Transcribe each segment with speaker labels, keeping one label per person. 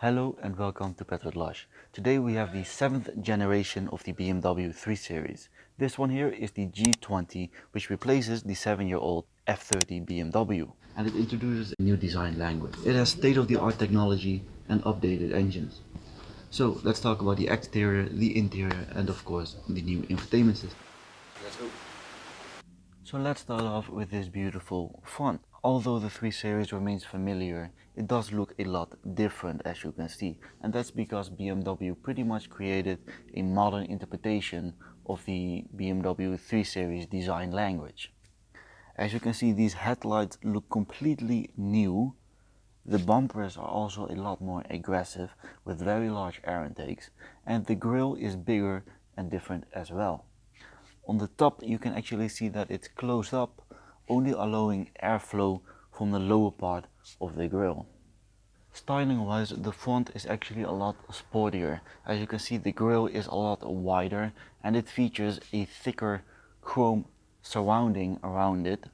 Speaker 1: Hello and welcome to Petrit Lush. Today we have the 7th generation of the BMW 3 Series. This one here is the G20, which replaces the 7-year-old F30 BMW. And it introduces a new design language. It has state-of-the-art technology and updated engines. So let's talk about the exterior, the interior, and of course the new infotainment system. Let's go. So let's start off with this beautiful font. Although the 3 Series remains familiar, it does look a lot different, as you can see, and that's because BMW pretty much created a modern interpretation of the BMW 3 Series design language. As you can see, these headlights look completely new. The bumpers are also a lot more aggressive with very large air intakes, and the grille is bigger and different as well. On the top you can actually see that it's closed up, only allowing airflow from the lower part of the grille. Styling wise, the front is actually a lot sportier. As you can see, the grille is a lot wider and it features a thicker chrome surrounding around it.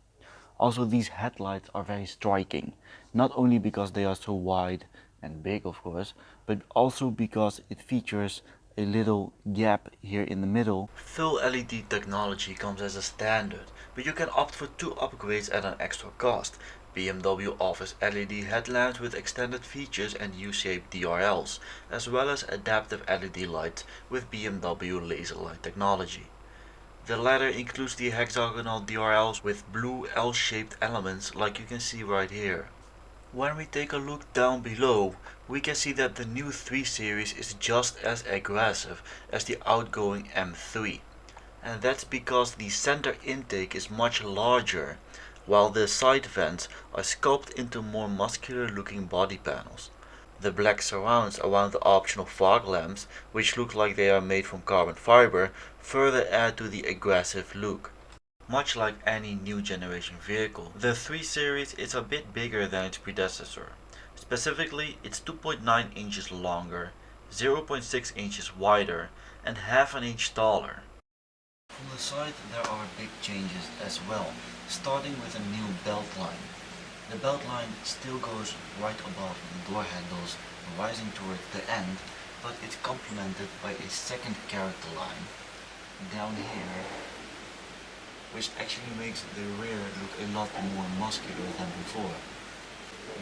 Speaker 1: Also, these headlights are very striking, not only because they are so wide and big of course, but also because it features a little gap here in the middle. Full LED technology comes as a standard, but you can opt for 2 upgrades at an extra cost. BMW offers LED headlamps with extended features and U-shaped DRLs, as well as adaptive LED lights with BMW laser light technology. The latter includes the hexagonal DRLs with blue L-shaped elements like you can see right here. When we take a look down below, we can see that the new 3 Series is just as aggressive as the outgoing M3. And that's because the center intake is much larger, while the side vents are sculpted into more muscular looking body panels. The black surrounds around the optional fog lamps, which look like they are made from carbon fiber, further add to the aggressive look. Much like any new generation vehicle, the 3 Series is a bit bigger than its predecessor. Specifically, it's 2.9 inches longer, 0.6 inches wider, and half an inch taller. From the side there are big changes as well, starting with a new belt line. The belt line still goes right above the door handles, rising towards the end, but it's complemented by a second character line down here, which actually makes the rear look a lot more muscular than before.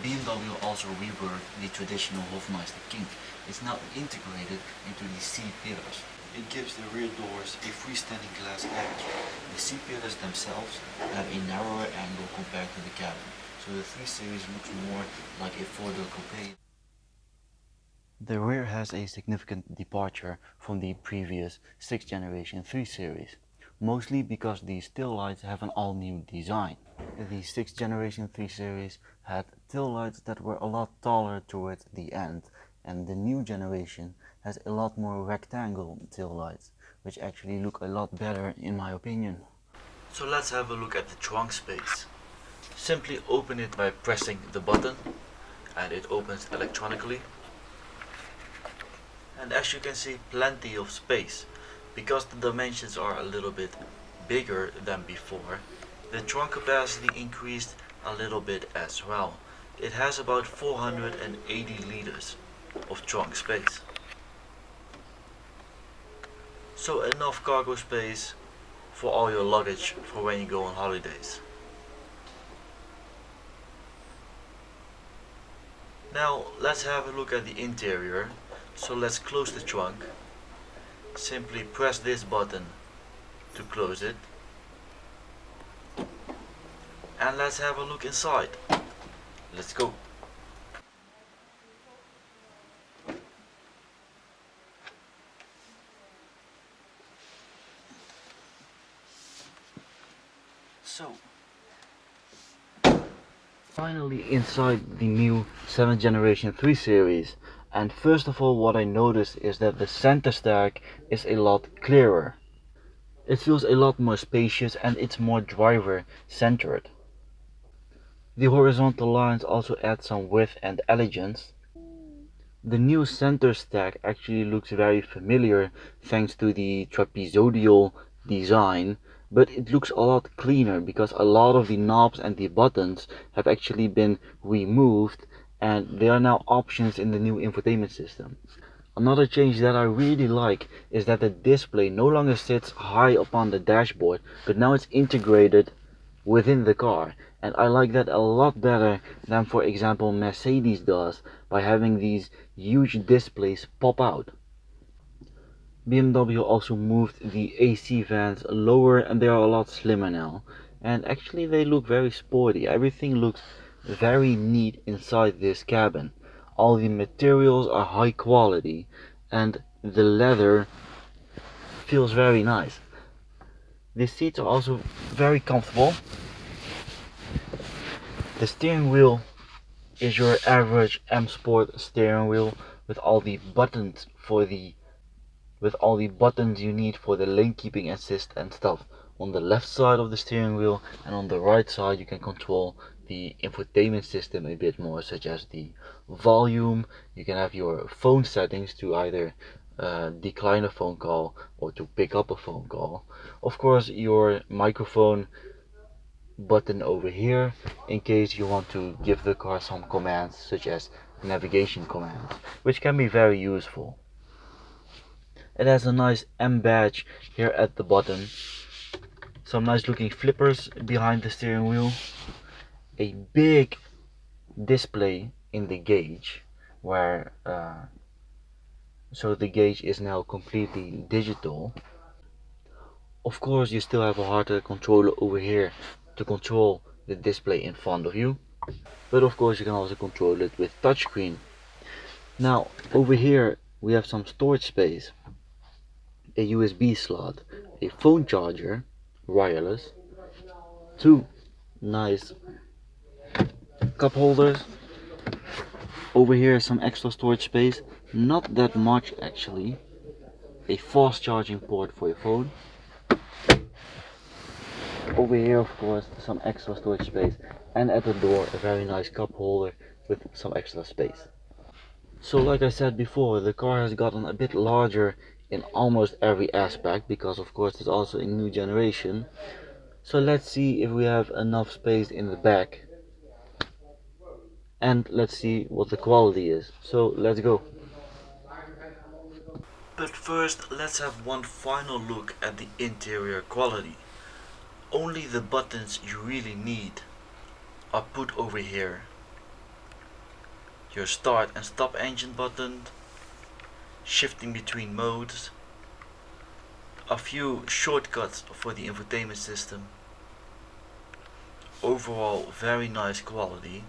Speaker 1: BMW also reworked the traditional Hofmeister kink. It's now integrated into the C-pillars. It gives the rear doors a freestanding glass edge. The C-pillars themselves have a narrower angle compared to the cabin, so the 3 Series looks more like a 4-door coupe. The rear has a significant departure from the previous 6th generation 3 Series. Mostly because the tail lights have an all-new design. The 6th generation 3 Series had tail lights that were a lot taller towards the end, and the new generation has a lot more rectangle tail lights, which actually look a lot better in my opinion. So let's have a look at the trunk space. Simply open it by pressing the button, and it opens electronically. And as you can see, plenty of space. Because the dimensions are a little bit bigger than before, the trunk capacity increased a little bit as well. It has about 480 liters of trunk space. So enough cargo space for all your luggage for when you go on holidays. Now let's have a look at the interior. So let's close the trunk. Simply press this button to close it, and let's have a look inside. Let's go. So, finally inside the new 7th generation 3 Series. And first of all, what I noticed is that the center stack is a lot clearer. It feels a lot more spacious and it's more driver centered. The horizontal lines also add some width and elegance. The new center stack actually looks very familiar thanks to the trapezoidal design, but it looks a lot cleaner because a lot of the knobs and the buttons have actually been removed and they are now options in the new infotainment system. Another change that I really like is that the display no longer sits high upon the dashboard, but now it's integrated within the car, and I like that a lot better than, for example, Mercedes does by having these huge displays pop out. BMW also moved the AC vents lower and they are a lot slimmer now, and actually they look very sporty. Everything looks very neat inside this cabin. All the materials are high quality and the leather feels very nice. The seats are also very comfortable. The steering wheel is your average M Sport steering wheel with all the buttons you need for the lane keeping assist and stuff. On the left side of the steering wheel and on the right side you can control the infotainment system a bit more, such as the volume. You can have your phone settings to either decline a phone call or to pick up a phone call. Of course, your microphone button over here in case you want to give the car some commands, such as navigation commands, which can be very useful. It has a nice M badge here at the bottom, some nice looking flippers behind the steering wheel, a big display in the gauge where so the gauge is now completely digital. Of course, you still have a hardware controller over here to control the display in front of you, but of course you can also control it with touchscreen. Now over here we have some storage space, a USB slot, a phone charger, wireless, two nice cup holders. Over here some extra storage space, not that much actually, a fast charging port for your phone. Over here of course some extra storage space, and at the door a very nice cup holder with some extra space. So like I said before, the car has gotten a bit larger in almost every aspect because of course it's also a new generation. So let's see if we have enough space in the back, and let's see what the quality is. So let's go. But first let's have one final look at the interior quality. Only the buttons you really need are put over here. Your start and stop engine button, shifting between modes, a few shortcuts for the infotainment system. Overall very nice quality,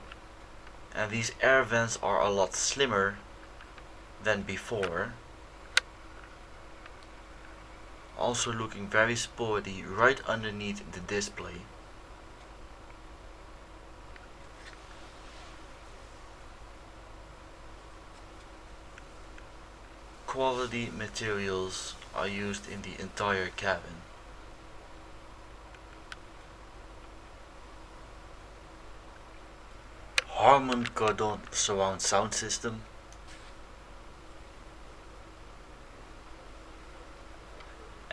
Speaker 1: and these air vents are a lot slimmer than before. Also looking very sporty right underneath the display. Quality materials are used in the entire cabin. Harman Kardon surround sound system.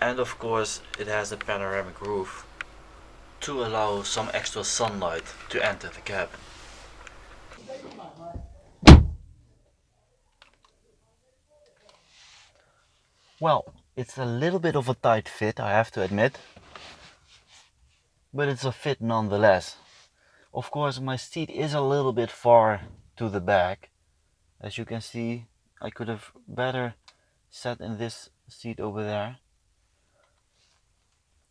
Speaker 1: And of course it has a panoramic roof to allow some extra sunlight to enter the cabin. Well, it's a little bit of a tight fit, I have to admit, but it's a fit nonetheless. Of course my seat is a little bit far to the back. As you can see, I could have better sat in this seat over there.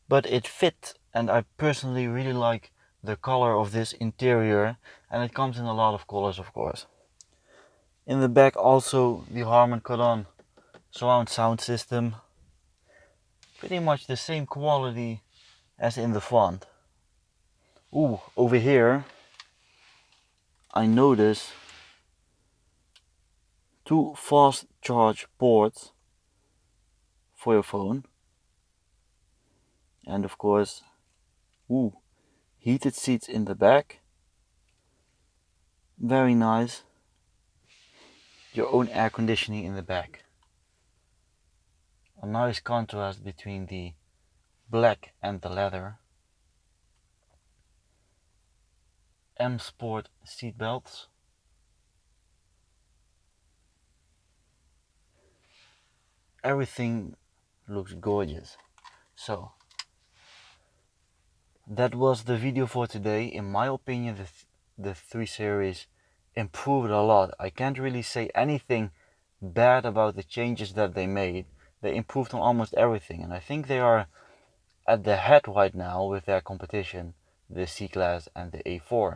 Speaker 1: But it fits, and I personally really like the color of this interior, and it comes in a lot of colors of course. In the back also the Harman Kardon surround sound system, pretty much the same quality as in the front. Ooh, over here I notice two fast charge ports for your phone, and of course, ooh, heated seats in the back, very nice. Your own air conditioning in the back. A nice contrast between the black and the leather. M Sport seat belts. everything looks gorgeous. So that was the video for today. In my opinion, the 3 Series improved a lot. I can't really say anything bad about the changes that they made. They improved on almost everything, and I think they are at the head right now with their competition, the C-Class and the A4.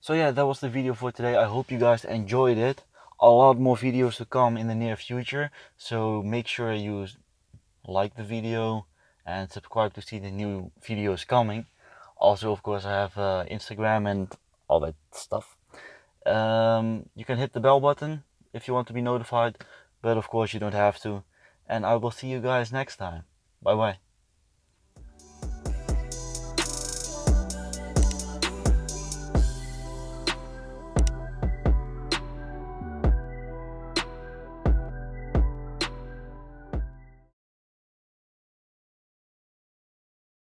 Speaker 1: So yeah, that was the video for today. I hope you guys enjoyed it. A lot more videos to come in the near future, so make sure you like the video and subscribe to see the new videos coming. Also, of course, I have Instagram and all that stuff. You can hit the bell button if you want to be notified, but of course you don't have to. And I will see you guys next time. Bye bye.